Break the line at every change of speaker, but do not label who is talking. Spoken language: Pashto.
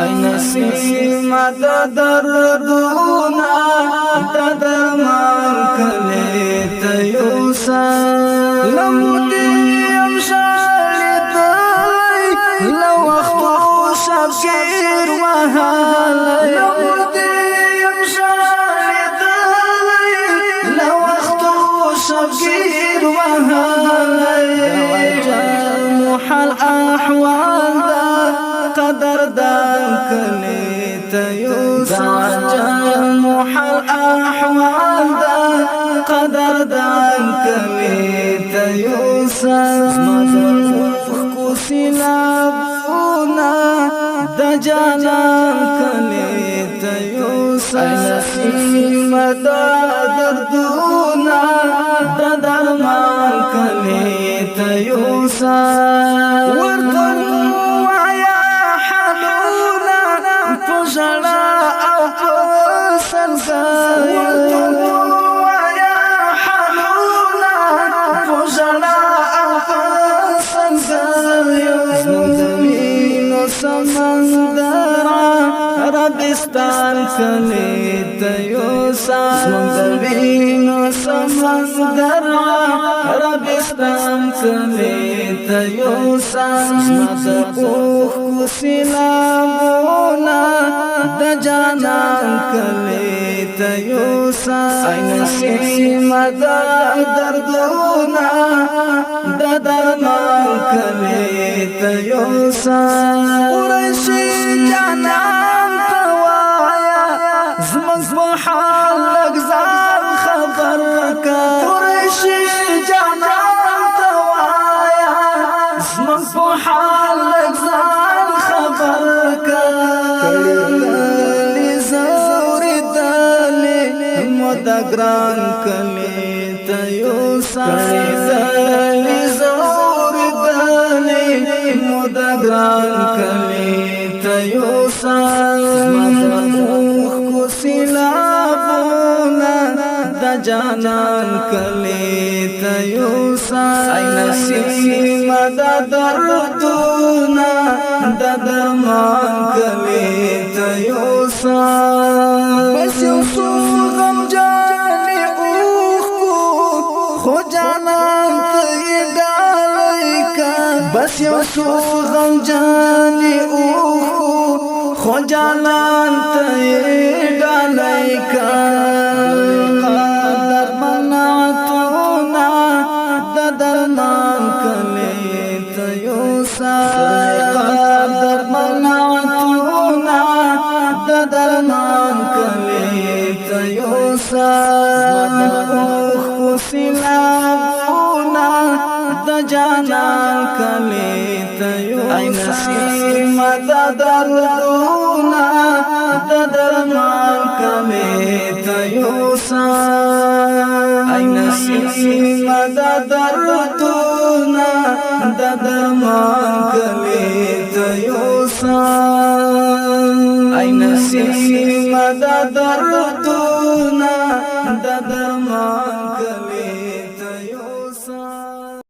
ای نسیم د دردونا د درمان کلی ته یوسه لمودیم شاړېدلی له وختو شبګیر وهلی لمودیم شاړېدلی له وختو شبګیر وهلی محل احوال دا قدردان کلی ته یوسه محل احوال دا قدردان کلی ته یوسه کو سیلابونا د جانان کلی ته یوسه نسیم د دردونا د درمان کلی ته یوسه ورته وایا حالونه په ژړا او په سلګۍ ورته وایا حالونه په ژړا او په سلګۍ زمین سمندر عربستان کلی ته یوسه زمین سمندر عربستان کلی ته یوسه د اوښ کو سیلابونه د جانان کلی ته یوسه ای نسیم د دردونه د درمان کلی ته یوسه قریشي جانان ته وایا زموږ په حال لږ ځان خبر که قریشي جانان ته وایا زموږ په حال لږ ځان خبر که کړي زورېدلې مو د ګران کلي ته یوسه کړي زورېدلې مو د ګران کلي ته یوسه کو سیلابونه د جانان کلی ته یوسه ای نسیم د دردونا د درمان کلی ته یوسه بس یو څو غمجنې اوښکو خو جانان ته یې ډالۍ که بس یو څو غمجنې اوښکو خو جانان ته یې ډالۍ که درمنعتونه د درمان کلی ته یوسه درمنعتونه د درمان کلی ته یوسه اوښ کو سیلابونه د جانان کلی ته یوسه ای نسیم د دردونه د درمان کلی ته یوسه ای نسیم د دردونه د درمان کلی ته یوسه ای نسیم د دردونه د درمان